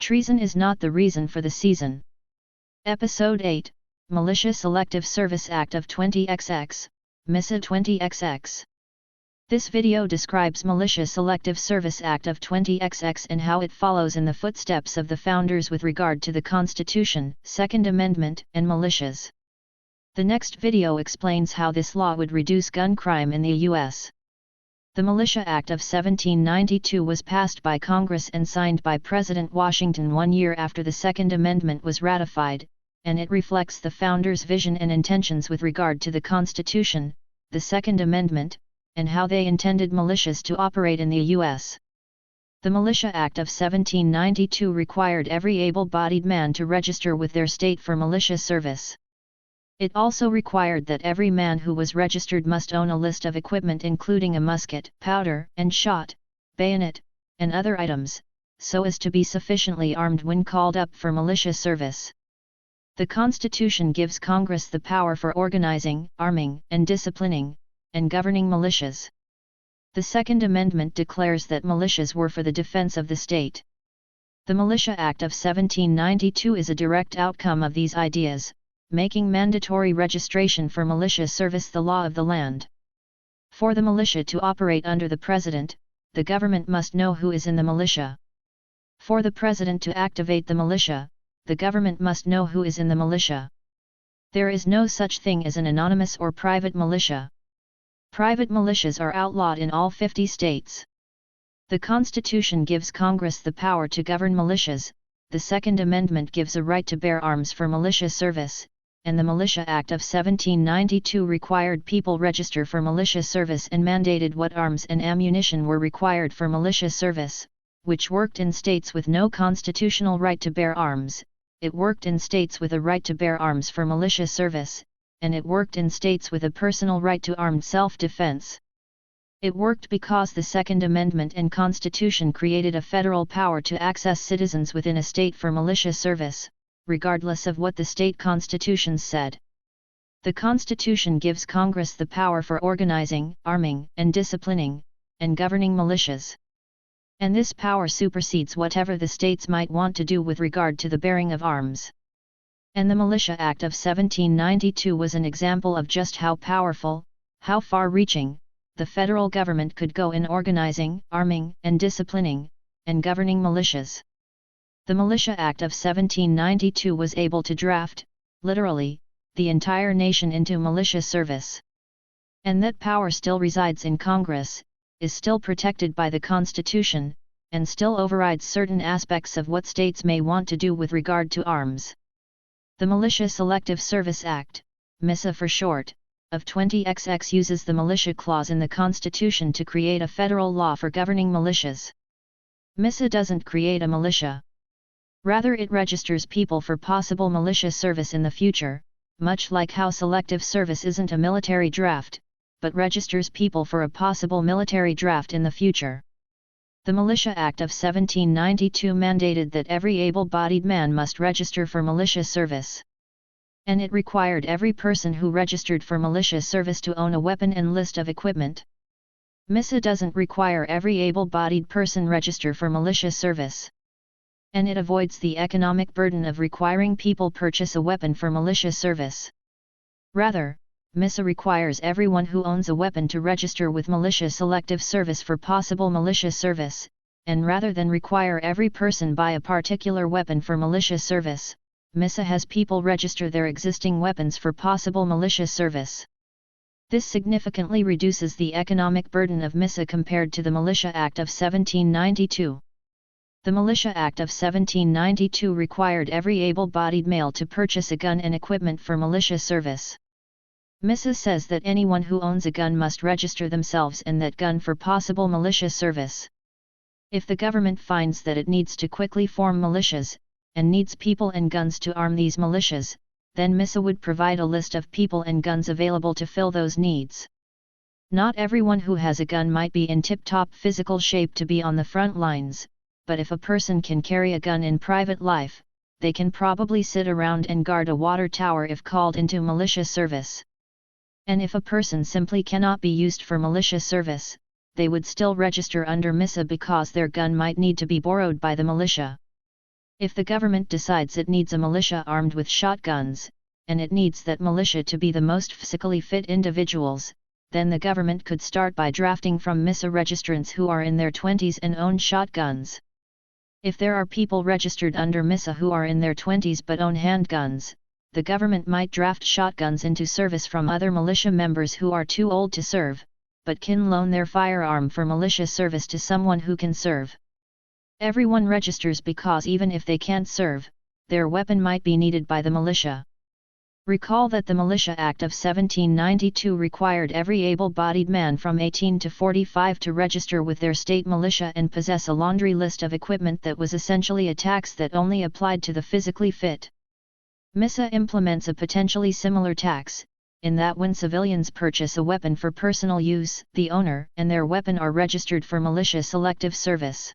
Treason is not the reason for the season. Episode 8, Militia Selective Service Act of 20xx, MiSSA20xx. This video describes Militia Selective Service Act of 20xx and how it follows in the footsteps of the founders with regard to the Constitution, Second Amendment, and militias. The next video explains how this law would reduce gun crime in the U.S. The Militia Act of 1792 was passed by Congress and signed by President Washington 1 year after the Second Amendment was ratified, and it reflects the founders' vision and intentions with regard to the Constitution, the Second Amendment, and how they intended militias to operate in the U.S. The Militia Act of 1792 required every able-bodied man to register with their state for militia service. It also required that every man who was registered must own a list of equipment including a musket, powder and shot, bayonet, and other items, so as to be sufficiently armed when called up for militia service. The Constitution gives Congress the power for organizing, arming, and disciplining, and governing militias. The Second Amendment declares that militias were for the defense of the state. The Militia Act of 1792 is a direct outcome of these ideas, making mandatory registration for militia service the law of the land. For the militia to operate under the President, the government must know who is in the militia. For the President to activate the militia, the government must know who is in the militia. There is no such thing as an anonymous or private militia. Private militias are outlawed in all 50 states. The Constitution gives Congress the power to govern militias, the Second Amendment gives a right to bear arms for militia service, and the Militia Act of 1792 required people register for militia service and mandated what arms and ammunition were required for militia service, which worked in states with no constitutional right to bear arms, it worked in states with a right to bear arms for militia service, and it worked in states with a personal right to armed self-defense. It worked because the Second Amendment and Constitution created a federal power to access citizens within a state for militia service, regardless of what the state constitutions said. The Constitution gives Congress the power for organizing, arming, and disciplining, and governing militias. And this power supersedes whatever the states might want to do with regard to the bearing of arms. And the Militia Act of 1792 was an example of just how powerful, how far-reaching, the federal government could go in organizing, arming, and disciplining, and governing militias. The Militia Act of 1792 was able to draft, literally, the entire nation into militia service. And that power still resides in Congress, is still protected by the Constitution, and still overrides certain aspects of what states may want to do with regard to arms. The Militia Selective Service Act, MiSSA for short, of 20xx uses the militia clause in the Constitution to create a federal law for governing militias. MiSSA doesn't create a militia. Rather, it registers people for possible militia service in the future, much like how selective service isn't a military draft, but registers people for a possible military draft in the future. The Militia Act of 1792 mandated that every able-bodied man must register for militia service. And it required every person who registered for militia service to own a weapon and list of equipment. MiSSA doesn't require every able-bodied person register for militia service. And it avoids the economic burden of requiring people purchase a weapon for militia service. Rather, MiSSA requires everyone who owns a weapon to register with Militia Selective Service for possible militia service, and rather than require every person buy a particular weapon for militia service, MiSSA has people register their existing weapons for possible militia service. This significantly reduces the economic burden of MiSSA compared to the Militia Act of 1792. The Militia Act of 1792 required every able-bodied male to purchase a gun and equipment for militia service. MiSSA says that anyone who owns a gun must register themselves and that gun for possible militia service. If the government finds that it needs to quickly form militias, and needs people and guns to arm these militias, then MiSSA would provide a list of people and guns available to fill those needs. Not everyone who has a gun might be in tip-top physical shape to be on the front lines, but if a person can carry a gun in private life, they can probably sit around and guard a water tower if called into militia service. And if a person simply cannot be used for militia service, they would still register under MiSSA because their gun might need to be borrowed by the militia. If the government decides it needs a militia armed with shotguns, and it needs that militia to be the most physically fit individuals, then the government could start by drafting from MiSSA registrants who are in their 20s and own shotguns. If there are people registered under MiSSA who are in their 20s but own handguns, the government might draft shotguns into service from other militia members who are too old to serve, but can loan their firearm for militia service to someone who can serve. Everyone registers because even if they can't serve, their weapon might be needed by the militia. Recall that the Militia Act of 1792 required every able-bodied man from 18 to 45 to register with their state militia and possess a laundry list of equipment that was essentially a tax that only applied to the physically fit. MiSSA implements a potentially similar tax, in that when civilians purchase a weapon for personal use, the owner and their weapon are registered for Militia Selective Service.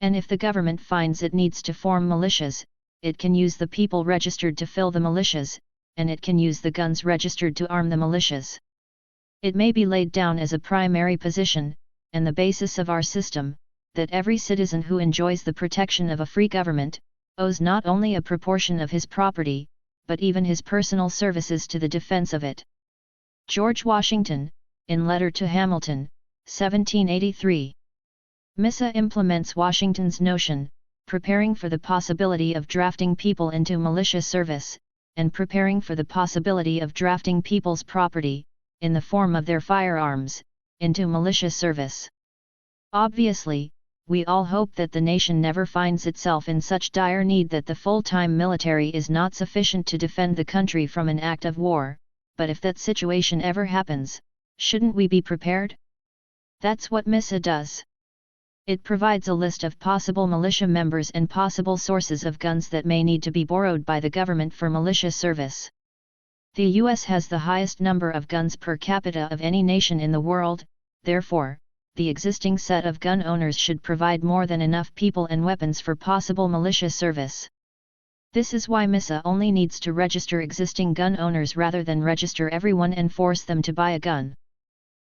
And if the government finds it needs to form militias, it can use the people registered to fill the militias, and it can use the guns registered to arm the militias. It may be laid down as a primary position, and the basis of our system, that every citizen who enjoys the protection of a free government, owes not only a proportion of his property, but even his personal services to the defense of it. George Washington, in Letter to Hamilton, 1783. MiSSA implements Washington's notion, preparing for the possibility of drafting people into militia service, and preparing for the possibility of drafting people's property, in the form of their firearms, into militia service. Obviously, we all hope that the nation never finds itself in such dire need that the full-time military is not sufficient to defend the country from an act of war, but if that situation ever happens, shouldn't we be prepared? That's what MiSSA does. It provides a list of possible militia members and possible sources of guns that may need to be borrowed by the government for militia service. The US has the highest number of guns per capita of any nation in the world, therefore, the existing set of gun owners should provide more than enough people and weapons for possible militia service. This is why MiSSA only needs to register existing gun owners rather than register everyone and force them to buy a gun.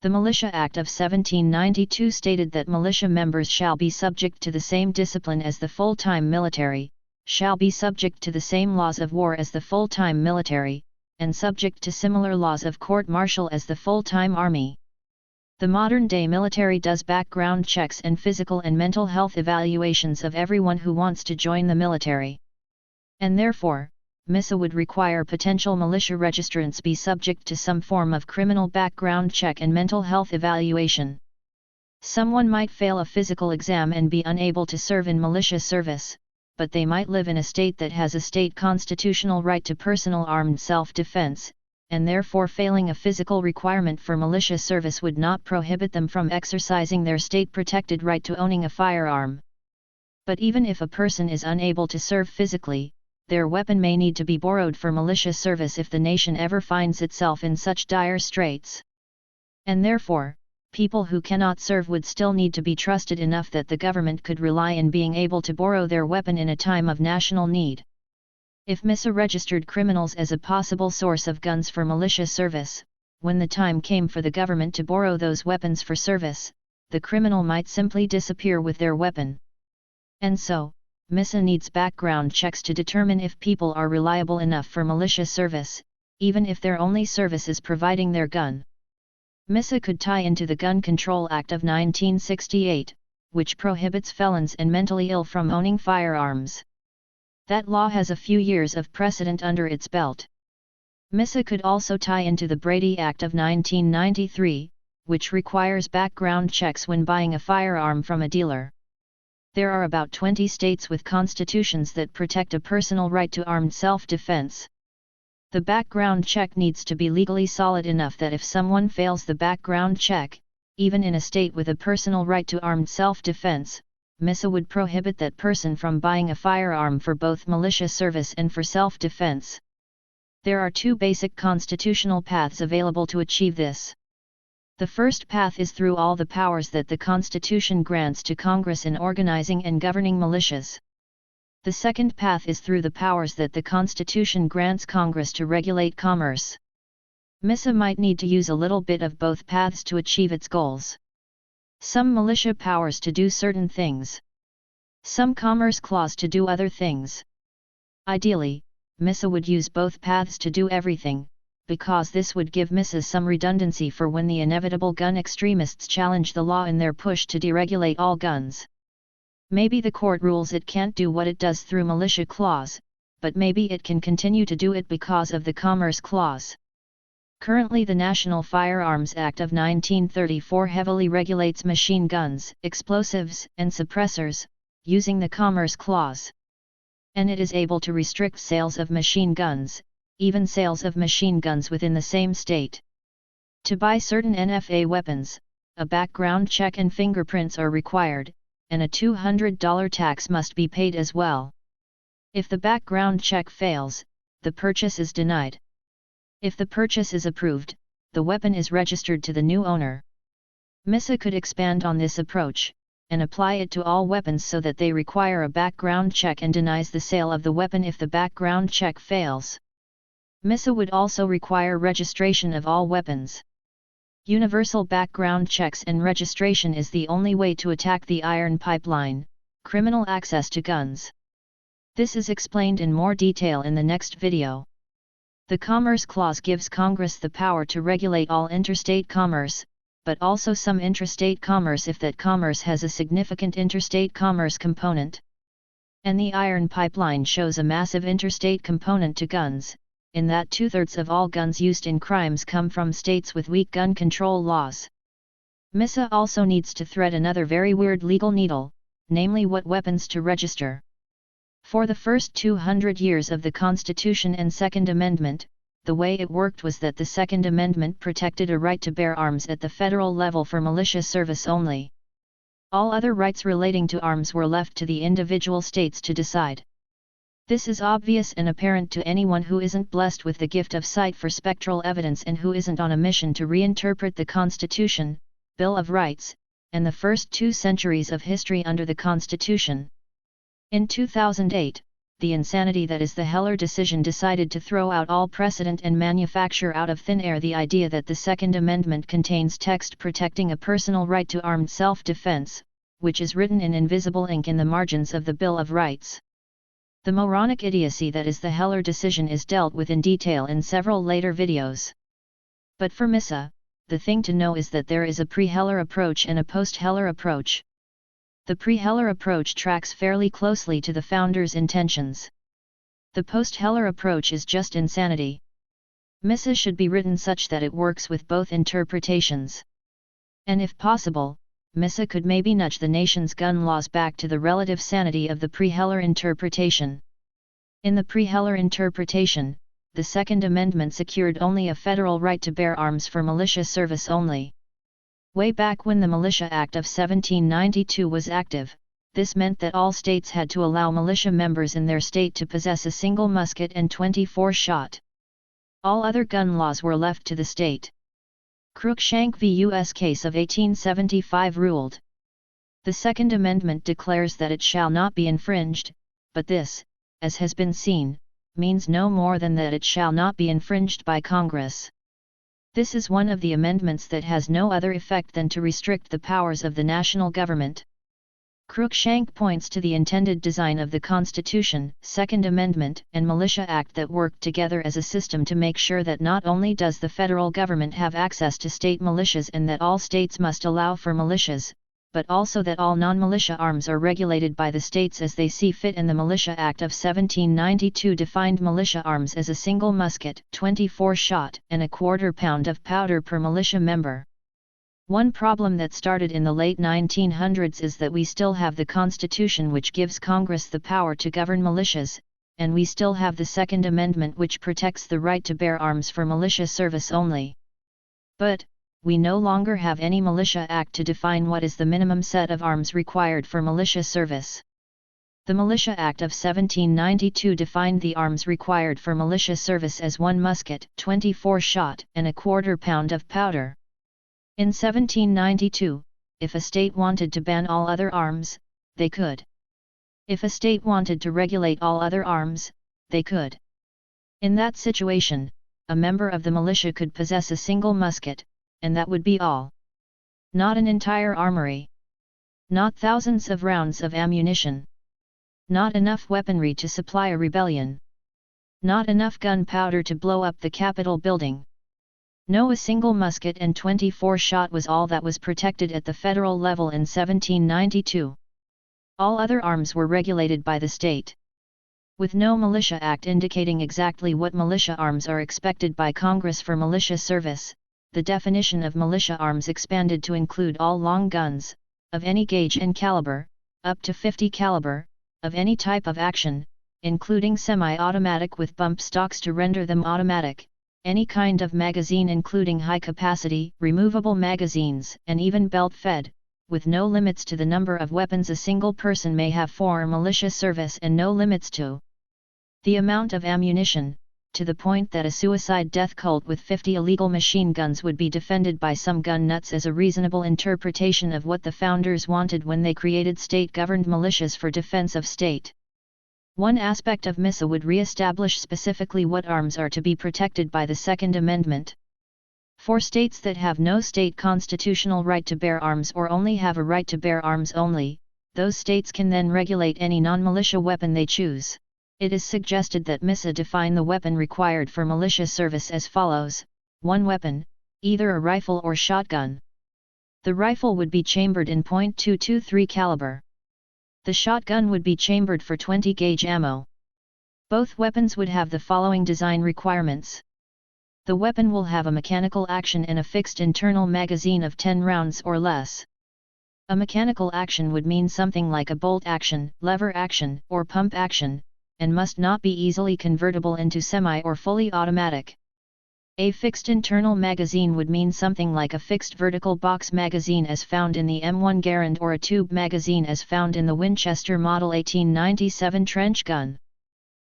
The Militia Act of 1792 stated that militia members shall be subject to the same discipline as the full-time military, shall be subject to the same laws of war as the full-time military, and subject to similar laws of court-martial as the full-time army. The modern-day military does background checks and physical and mental health evaluations of everyone who wants to join the military. And therefore, MiSSA would require potential militia registrants be subject to some form of criminal background check and mental health evaluation. Someone might fail a physical exam and be unable to serve in militia service, but they might live in a state that has a state constitutional right to personal armed self-defense, and therefore failing a physical requirement for militia service would not prohibit them from exercising their state-protected right to owning a firearm. But even if a person is unable to serve physically, their weapon may need to be borrowed for militia service if the nation ever finds itself in such dire straits. And therefore, people who cannot serve would still need to be trusted enough that the government could rely in being able to borrow their weapon in a time of national need. If MiSSA registered criminals as a possible source of guns for militia service, when the time came for the government to borrow those weapons for service, the criminal might simply disappear with their weapon. And so, MiSSA needs background checks to determine if people are reliable enough for militia service, even if their only service is providing their gun. MiSSA could tie into the Gun Control Act of 1968, which prohibits felons and mentally ill from owning firearms. That law has a few years of precedent under its belt. MiSSA could also tie into the Brady Act of 1993, which requires background checks when buying a firearm from a dealer. There are about 20 states with constitutions that protect a personal right to armed self-defense. The background check needs to be legally solid enough that if someone fails the background check, even in a state with a personal right to armed self-defense, MiSSA would prohibit that person from buying a firearm for both militia service and for self-defense. There are two basic constitutional paths available to achieve this. The first path is through all the powers that the Constitution grants to Congress in organizing and governing militias. The second path is through the powers that the Constitution grants Congress to regulate commerce. MiSSA might need to use a little bit of both paths to achieve its goals. Some militia powers to do certain things. some commerce clause to do other things. Ideally, MiSSA would use both paths to do everything, because this would give MiSSA some redundancy for when the inevitable gun extremists challenge the law in their push to deregulate all guns. Maybe the court rules it can't do what it does through militia clause, but maybe it can continue to do it because of the Commerce Clause. Currently the National Firearms Act of 1934 heavily regulates machine guns, explosives, and suppressors, using the Commerce Clause. And it is able to restrict sales of machine guns, even sales of machine guns within the same state. To buy certain NFA weapons, a background check and fingerprints are required, and a $200 tax must be paid as well. If the background check fails, the purchase is denied. If the purchase is approved, the weapon is registered to the new owner. MiSSA could expand on this approach, and apply it to all weapons so that they require a background check and denies the sale of the weapon if the background check fails. MiSSA would also require registration of all weapons. Universal background checks and registration is the only way to attack the iron pipeline, criminal access to guns. This is explained in more detail in the next video. The Commerce Clause gives Congress the power to regulate all interstate commerce, but also some intrastate commerce if that commerce has a significant interstate commerce component. And the iron pipeline shows a massive interstate component to guns, in that 2/3 of all guns used in crimes come from states with weak gun control laws. MiSSA also needs to thread another very weird legal needle, namely what weapons to register. For the first 200 years of the Constitution and Second Amendment, the way it worked was that the Second Amendment protected a right to bear arms at the federal level for militia service only. All other rights relating to arms were left to the individual states to decide. This is obvious and apparent to anyone who isn't blessed with the gift of sight for spectral evidence and who isn't on a mission to reinterpret the Constitution, Bill of Rights, and the first 2 centuries of history under the Constitution. In 2008, the insanity that is the Heller decision decided to throw out all precedent and manufacture out of thin air the idea that the Second Amendment contains text protecting a personal right to armed self-defense, which is written in invisible ink in the margins of the Bill of Rights. The moronic idiocy that is the Heller decision is dealt with in detail in several later videos. But for MiSSA, the thing to know is that there is a pre-Heller approach and a post-Heller approach. The pre-Heller approach tracks fairly closely to the founders' intentions. The post-Heller approach is just insanity. MiSSA should be written such that it works with both interpretations. And if possible, MiSSA could maybe nudge the nation's gun laws back to the relative sanity of the pre-Heller interpretation. In the pre-Heller interpretation, the Second Amendment secured only a federal right to bear arms for militia service only. Way back when the Militia Act of 1792 was active, this meant that all states had to allow militia members in their state to possess a single musket and 24-shot. All other gun laws were left to the state. Cruikshank v. U.S. case of 1875 ruled. The Second Amendment declares that it shall not be infringed, but this, as has been seen, means no more than that it shall not be infringed by Congress. This is one of the amendments that has no other effect than to restrict the powers of the national government. Cruikshank points to the intended design of the Constitution, Second Amendment, and Militia Act that worked together as a system to make sure that not only does the federal government have access to state militias and that all states must allow for militias, but also that all non-militia arms are regulated by the states as they see fit, and the Militia Act of 1792 defined militia arms as a single musket, 24-shot, and a quarter-pound of powder per militia member. One problem that started in the late 1900s is that we still have the Constitution which gives Congress the power to govern militias, and we still have the Second Amendment which protects the right to bear arms for militia service only. But, we no longer have any Militia Act to define what is the minimum set of arms required for militia service. The Militia Act of 1792 defined the arms required for militia service as 1 musket, 24-shot, and a quarter-pound of powder. In 1792, if a state wanted to ban all other arms, they could. If a state wanted to regulate all other arms, they could. In that situation, a member of the militia could possess a single musket, and that would be all. Not an entire armory. Not thousands of rounds of ammunition. Not enough weaponry to supply a rebellion. Not enough gunpowder to blow up the Capitol building. No, a single musket and 24 shot was all that was protected at the federal level in 1792. All other arms were regulated by the state. With no Militia Act indicating exactly what militia arms are expected by Congress for militia service, the definition of militia arms expanded to include all long guns, of any gauge and caliber, up to 50 caliber, of any type of action, including semi-automatic with bump stocks to render them automatic, any kind of magazine including high-capacity, removable magazines, and even belt-fed, with no limits to the number of weapons a single person may have for militia service and no limits to the amount of ammunition, to the point that a suicide death cult with 50 illegal machine guns would be defended by some gun nuts as a reasonable interpretation of what the founders wanted when they created state-governed militias for defense of state. One aspect of MiSSA would re-establish specifically what arms are to be protected by the Second Amendment. For states that have no state constitutional right to bear arms or only have a right to bear arms only, those states can then regulate any non-militia weapon they choose. It is suggested that MiSSA define the weapon required for militia service as follows: 1 weapon, either a rifle or shotgun. The rifle would be chambered in .223 caliber. The shotgun would be chambered for 20 gauge ammo. Both weapons would have the following design requirements. The weapon will have a mechanical action and a fixed internal magazine of 10 rounds or less. A mechanical action would mean something like a bolt action, lever action, or pump action, and must not be easily convertible into semi or fully automatic. A fixed internal magazine would mean something like a fixed vertical box magazine as found in the M1 Garand or a tube magazine as found in the Winchester Model 1897 trench gun.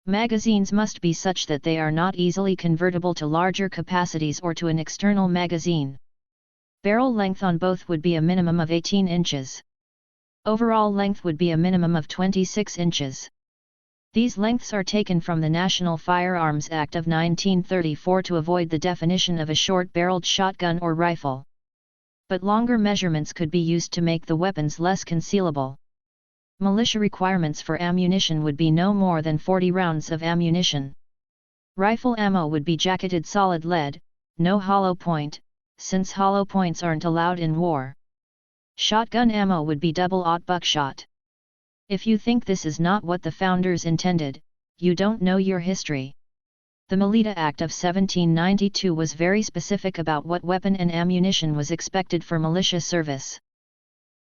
Magazines must be such that they are not easily convertible to larger capacities or to an external magazine. Barrel length on both would be a minimum of 18 inches. Overall length would be a minimum of 26 inches. These lengths are taken from the National Firearms Act of 1934 to avoid the definition of a short-barreled shotgun or rifle. But longer measurements could be used to make the weapons less concealable. Militia requirements for ammunition would be no more than 40 rounds of ammunition. Rifle ammo would be jacketed solid lead, no hollow point, since hollow points aren't allowed in war. Shotgun ammo would be double-aught buckshot. If you think this is not what the founders intended, you don't know your history. The Militia Act of 1792 was very specific about what weapon and ammunition was expected for militia service.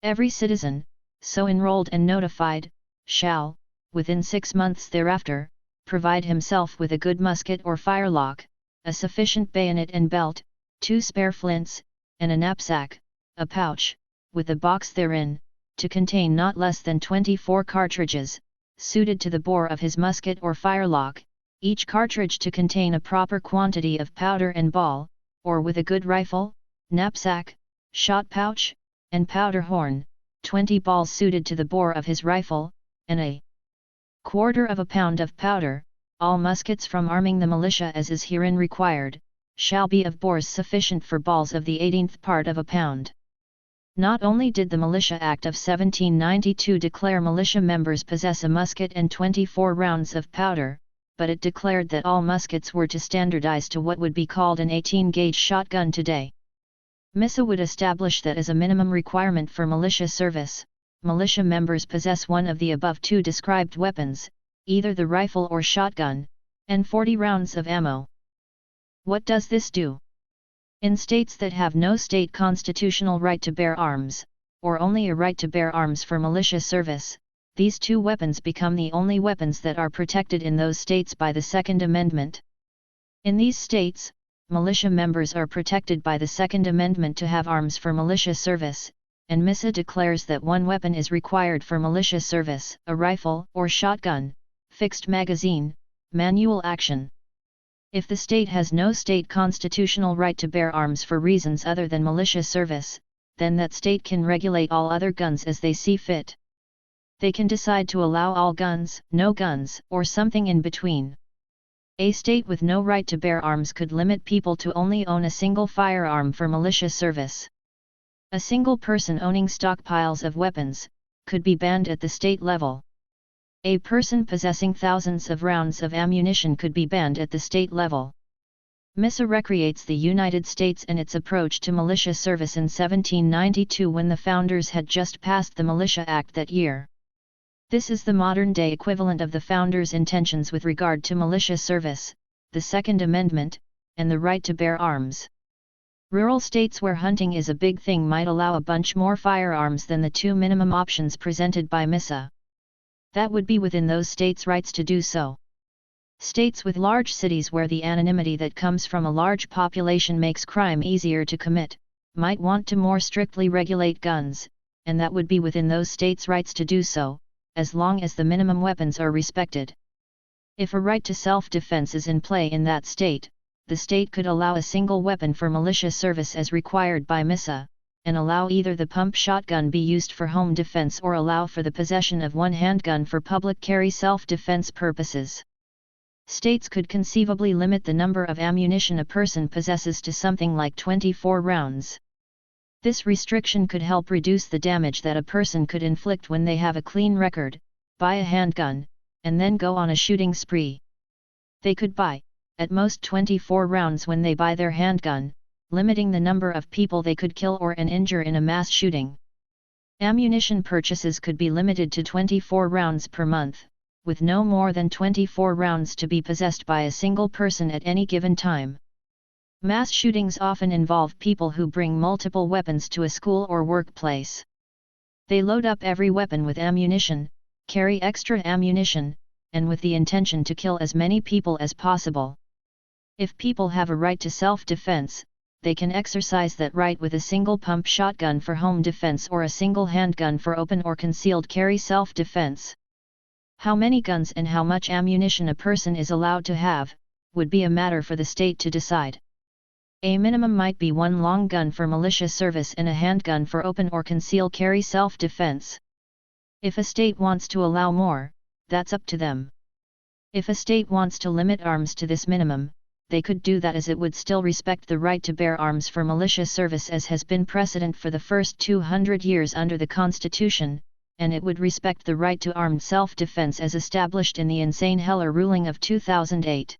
Every citizen, so enrolled and notified, shall, within 6 months thereafter, provide himself with a good musket or firelock, a sufficient bayonet and belt, 2 spare flints, and a knapsack, a pouch, with a box therein, to contain not less than 24 cartridges, suited to the bore of his musket or firelock, each cartridge to contain a proper quantity of powder and ball, or with a good rifle, knapsack, shot pouch, and powder horn, 20 balls suited to the bore of his rifle, and a quarter pound of powder. All muskets from arming the militia as is herein required, shall be of bores sufficient for balls of the 18th part of a pound. Not only did the Militia Act of 1792 declare militia members possess a musket and 24 rounds of powder, but it declared that all muskets were to standardize to what would be called an 18-gauge shotgun today. MiSSA would establish that as a minimum requirement for militia service, militia members possess one of the above 2 described weapons, either the rifle or shotgun, and 40 rounds of ammo. What does this do? In states that have no state constitutional right to bear arms, or only a right to bear arms for militia service, these 2 weapons become the only weapons that are protected in those states by the Second Amendment. In these states, militia members are protected by the Second Amendment to have arms for militia service, and MiSSA declares that 1 weapon is required for militia service: a rifle or shotgun, fixed magazine, manual action. If the state has no state constitutional right to bear arms for reasons other than militia service, then that state can regulate all other guns as they see fit. They can decide to allow all guns, no guns, or something in between. A state with no right to bear arms could limit people to only own a single firearm for militia service. A single person owning stockpiles of weapons could be banned at the state level. A person possessing thousands of rounds of ammunition could be banned at the state level. MiSSA recreates the United States and its approach to militia service in 1792 when the founders had just passed the Militia Act that year. This is the modern-day equivalent of the founders' intentions with regard to militia service, the Second Amendment, and the right to bear arms. Rural states where hunting is a big thing might allow a bunch more firearms than the two minimum options presented by MiSSA. That would be within those states' rights to do so. States with large cities where the anonymity that comes from a large population makes crime easier to commit, might want to more strictly regulate guns, and that would be within those states' rights to do so, as long as the minimum weapons are respected. If a right to self-defense is in play in that state, the state could allow a single weapon for militia service as required by MiSSA, and allow either the pump shotgun be used for home defense or allow for the possession of one handgun for public carry self-defense purposes. States could conceivably limit the number of ammunition a person possesses to something like 24 rounds. This restriction could help reduce the damage that a person could inflict when they have a clean record, buy a handgun, and then go on a shooting spree. They could buy, at most 24 rounds when they buy their handgun, limiting the number of people they could kill or injure in a mass shooting. Ammunition purchases could be limited to 24 rounds per month, with no more than 24 rounds to be possessed by a single person at any given time. Mass shootings often involve people who bring multiple weapons to a school or workplace. They load up every weapon with ammunition, carry extra ammunition, and with the intention to kill as many people as possible. If people have a right to self-defense, they can exercise that right with a single pump shotgun for home defense or a single handgun for open or concealed carry self-defense. How many guns and how much ammunition a person is allowed to have, would be a matter for the state to decide. A minimum might be one long gun for militia service and a handgun for open or concealed carry self-defense. If a state wants to allow more, that's up to them. If a state wants to limit arms to this minimum, they could do that, as it would still respect the right to bear arms for militia service as has been precedent for the first 200 years under the Constitution, and it would respect the right to armed self-defense as established in the insane Heller ruling of 2008.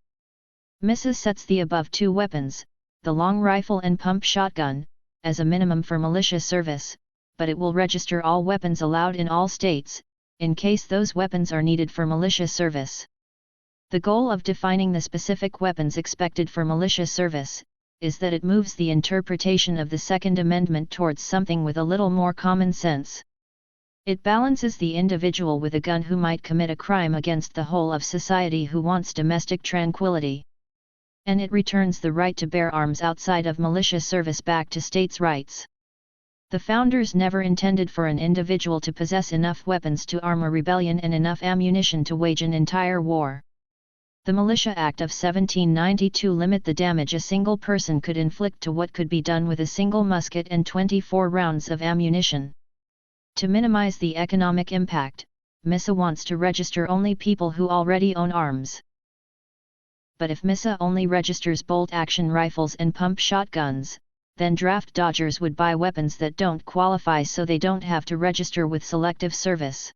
MiSSA sets the above two weapons, the long rifle and pump shotgun, as a minimum for militia service, but it will register all weapons allowed in all states, in case those weapons are needed for militia service. The goal of defining the specific weapons expected for militia service, is that it moves the interpretation of the Second Amendment towards something with a little more common sense. It balances the individual with a gun who might commit a crime against the whole of society who wants domestic tranquility. And it returns the right to bear arms outside of militia service back to states' rights. The founders never intended for an individual to possess enough weapons to arm a rebellion and enough ammunition to wage an entire war. The Militia Act of 1792 limit the damage a single person could inflict to what could be done with a single musket and 24 rounds of ammunition. To minimize the economic impact, MiSSA wants to register only people who already own arms. But if MiSSA only registers bolt-action rifles and pump shotguns, then draft dodgers would buy weapons that don't qualify so they don't have to register with Selective Service.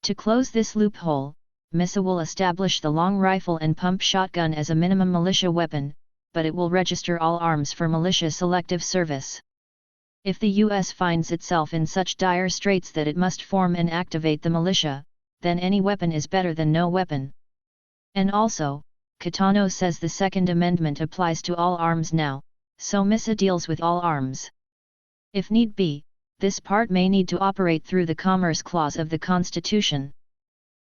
To close this loophole, MiSSA will establish the long rifle and pump shotgun as a minimum militia weapon, but it will register all arms for Militia Selective Service. If the U.S. finds itself in such dire straits that it must form and activate the militia, then any weapon is better than no weapon. And also, Catano says the Second Amendment applies to all arms now, so MiSSA deals with all arms. If need be, this part may need to operate through the Commerce Clause of the Constitution.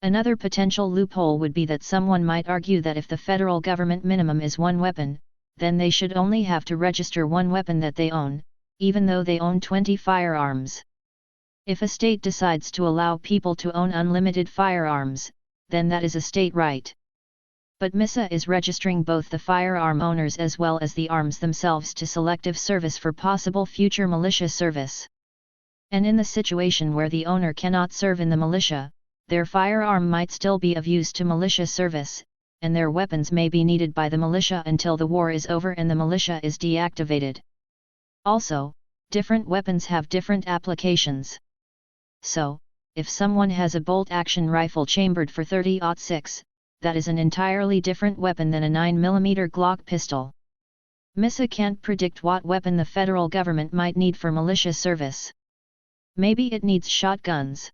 Another potential loophole would be that someone might argue that if the federal government minimum is one weapon, then they should only have to register one weapon that they own, even though they own 20 firearms. If a state decides to allow people to own unlimited firearms, then that is a state right. But MiSSA is registering both the firearm owners as well as the arms themselves to Selective Service for possible future militia service. And in the situation where the owner cannot serve in the militia, their firearm might still be of use to militia service, and their weapons may be needed by the militia until the war is over and the militia is deactivated. Also, different weapons have different applications. So, if someone has a bolt-action rifle chambered for .30-06, that is an entirely different weapon than a 9mm Glock pistol. MiSSA can't predict what weapon the federal government might need for militia service. Maybe it needs shotguns.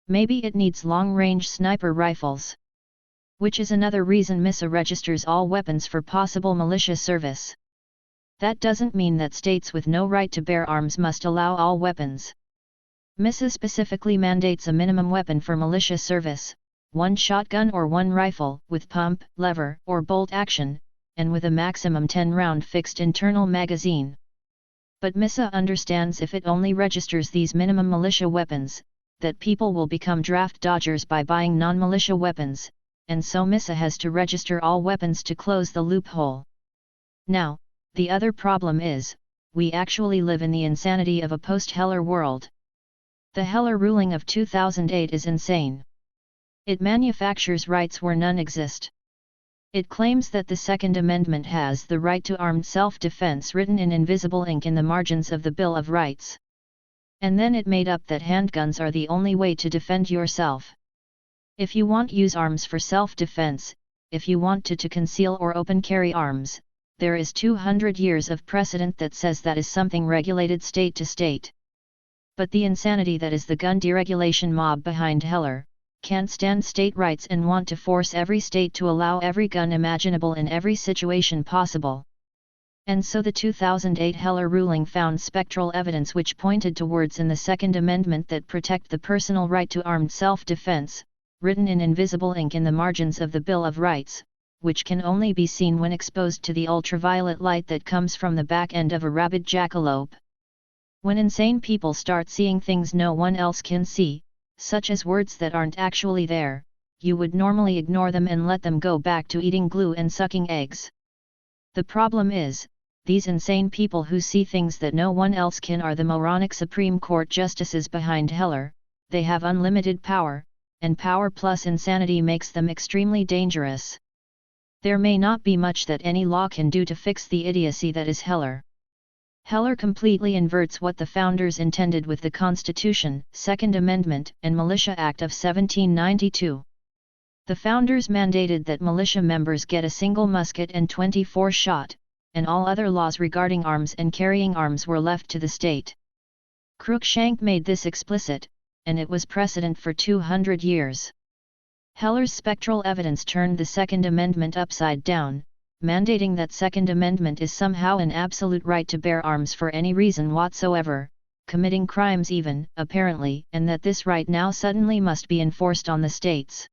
Maybe it needs long-range sniper rifles. Which is another reason MiSSA registers all weapons for possible militia service. That doesn't mean that states with no right to bear arms must allow all weapons. MiSSA specifically mandates a minimum weapon for militia service, 1 shotgun or 1 rifle, with pump, lever, or bolt action, and with a maximum 10-round fixed internal magazine. But MiSSA understands if it only registers these minimum militia weapons, that people will become draft dodgers by buying non-militia weapons, and so MiSSA has to register all weapons to close the loophole. Now, the other problem is, we actually live in the insanity of a post-Heller world. The Heller ruling of 2008 is insane. It manufactures rights where none exist. It claims that the Second Amendment has the right to armed self-defense written in invisible ink in the margins of the Bill of Rights. And then it made up that handguns are the only way to defend yourself. If you want to use arms for self-defense, if you want to conceal or open carry arms, there is 200 years of precedent that says that is something regulated state to state. But the insanity that is the gun deregulation mob behind Heller, can't stand state rights and want to force every state to allow every gun imaginable in every situation possible. And so the 2008 Heller ruling found spectral evidence which pointed towards in the Second Amendment that protect the personal right to armed self-defense, written in invisible ink in the margins of the Bill of Rights, which can only be seen when exposed to the ultraviolet light that comes from the back end of a rabid jackalope. When insane people start seeing things no one else can see, such as words that aren't actually there, you would normally ignore them and let them go back to eating glue and sucking eggs. The problem is, these insane people who see things that no one else can are the moronic Supreme Court justices behind Heller. They have unlimited power, and power plus insanity makes them extremely dangerous. There may not be much that any law can do to fix the idiocy that is Heller. Heller completely inverts what the founders intended with the Constitution, Second Amendment, and Militia Act of 1792. The founders mandated that militia members get a single musket and 24-shot, and all other laws regarding arms and carrying arms were left to the state. Cruikshank made this explicit, and it was precedent for 200 years. Heller's spectral evidence turned the Second Amendment upside down, mandating that Second Amendment is somehow an absolute right to bear arms for any reason whatsoever, committing crimes even, apparently, and that this right now suddenly must be enforced on the states.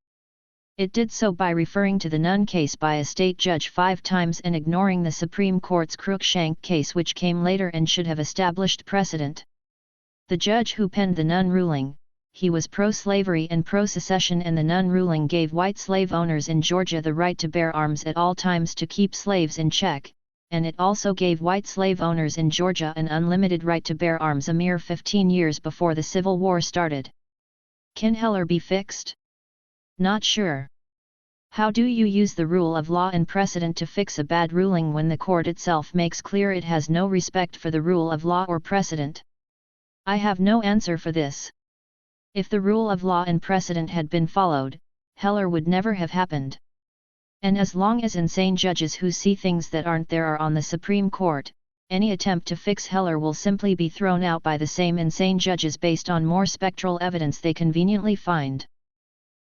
It did so by referring to the Nunn case by a state judge 5 times and ignoring the Supreme Court's Cruikshank case which came later and should have established precedent. The judge who penned the Nunn ruling, he was pro-slavery and pro-secession, and the Nunn ruling gave white slave owners in Georgia the right to bear arms at all times to keep slaves in check, and it also gave white slave owners in Georgia an unlimited right to bear arms a mere 15 years before the Civil War started. Can Heller be fixed? Not sure. How do you use the rule of law and precedent to fix a bad ruling when the court itself makes clear it has no respect for the rule of law or precedent? I have no answer for this. If the rule of law and precedent had been followed, Heller would never have happened. And as long as insane judges who see things that aren't there are on the Supreme Court, any attempt to fix Heller will simply be thrown out by the same insane judges based on more spectral evidence they conveniently find.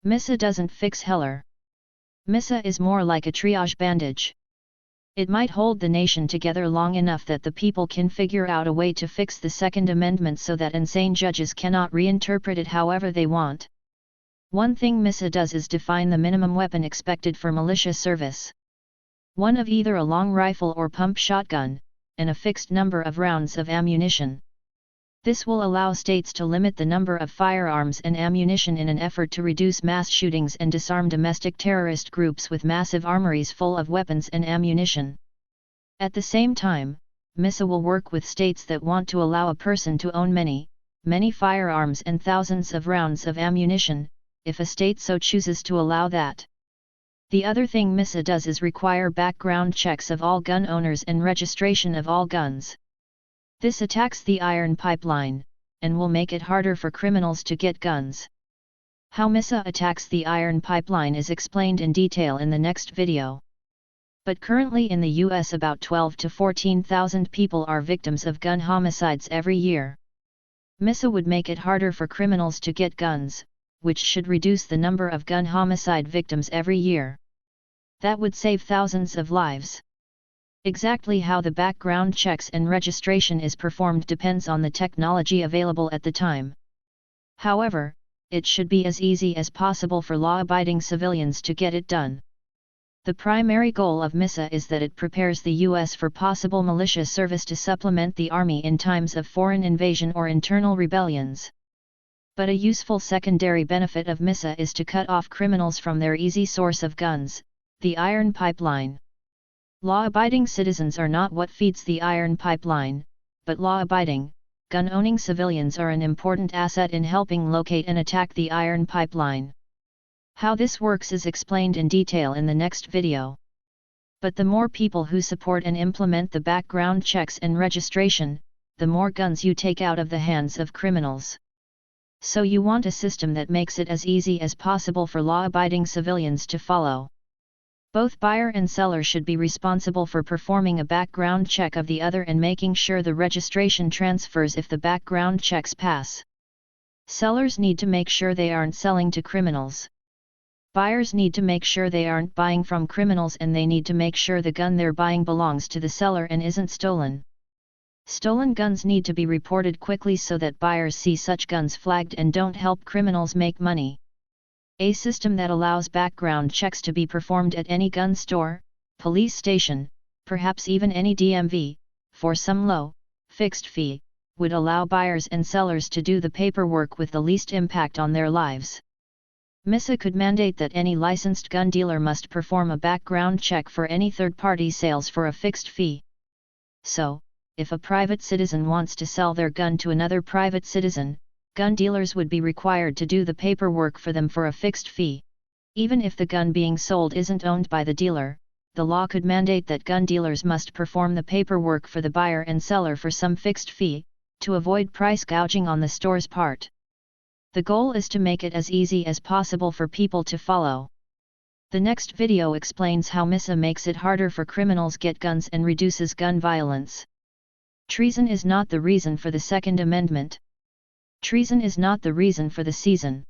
MiSSA doesn't fix Heller. MiSSA is more like a triage bandage. It might hold the nation together long enough that the people can figure out a way to fix the Second Amendment so that insane judges cannot reinterpret it however they want. One thing MiSSA does is define the minimum weapon expected for militia service. One of either a long rifle or pump shotgun, and a fixed number of rounds of ammunition. This will allow states to limit the number of firearms and ammunition in an effort to reduce mass shootings and disarm domestic terrorist groups with massive armories full of weapons and ammunition. At the same time, MiSSA will work with states that want to allow a person to own many firearms and thousands of rounds of ammunition, if a state so chooses to allow that. The other thing MiSSA does is require background checks of all gun owners and registration of all guns. This attacks the iron pipeline, and will make it harder for criminals to get guns. How MiSSA attacks the iron pipeline is explained in detail in the next video. But currently in the US about 12 to 14,000 people are victims of gun homicides every year. MiSSA would make it harder for criminals to get guns, which should reduce the number of gun homicide victims every year. That would save thousands of lives. Exactly how the background checks and registration is performed depends on the technology available at the time. However, it should be as easy as possible for law-abiding civilians to get it done. The primary goal of MiSSA is that it prepares the U.S. for possible militia service to supplement the Army in times of foreign invasion or internal rebellions. But a useful secondary benefit of MiSSA is to cut off criminals from their easy source of guns, the iron pipeline. Law-abiding citizens are not what feeds the iron pipeline, but law-abiding, gun-owning civilians are an important asset in helping locate and attack the iron pipeline. How this works is explained in detail in the next video. But the more people who support and implement the background checks and registration, the more guns you take out of the hands of criminals. So you want a system that makes it as easy as possible for law-abiding civilians to follow. Both buyer and seller should be responsible for performing a background check of the other and making sure the registration transfers if the background checks pass. Sellers need to make sure they aren't selling to criminals. Buyers need to make sure they aren't buying from criminals, and they need to make sure the gun they're buying belongs to the seller and isn't stolen. Stolen guns need to be reported quickly so that buyers see such guns flagged and don't help criminals make money. A system that allows background checks to be performed at any gun store, police station, perhaps even any DMV, for some low, fixed fee, would allow buyers and sellers to do the paperwork with the least impact on their lives. MiSSA could mandate that any licensed gun dealer must perform a background check for any third-party sales for a fixed fee. So, if a private citizen wants to sell their gun to another private citizen, gun dealers would be required to do the paperwork for them for a fixed fee. Even if the gun being sold isn't owned by the dealer, the law could mandate that gun dealers must perform the paperwork for the buyer and seller for some fixed fee, to avoid price gouging on the store's part. The goal is to make it as easy as possible for people to follow. The next video explains how MiSSA makes it harder for criminals get guns and reduces gun violence. Treason is not the reason for the Second Amendment. Treason is not the reason for the season.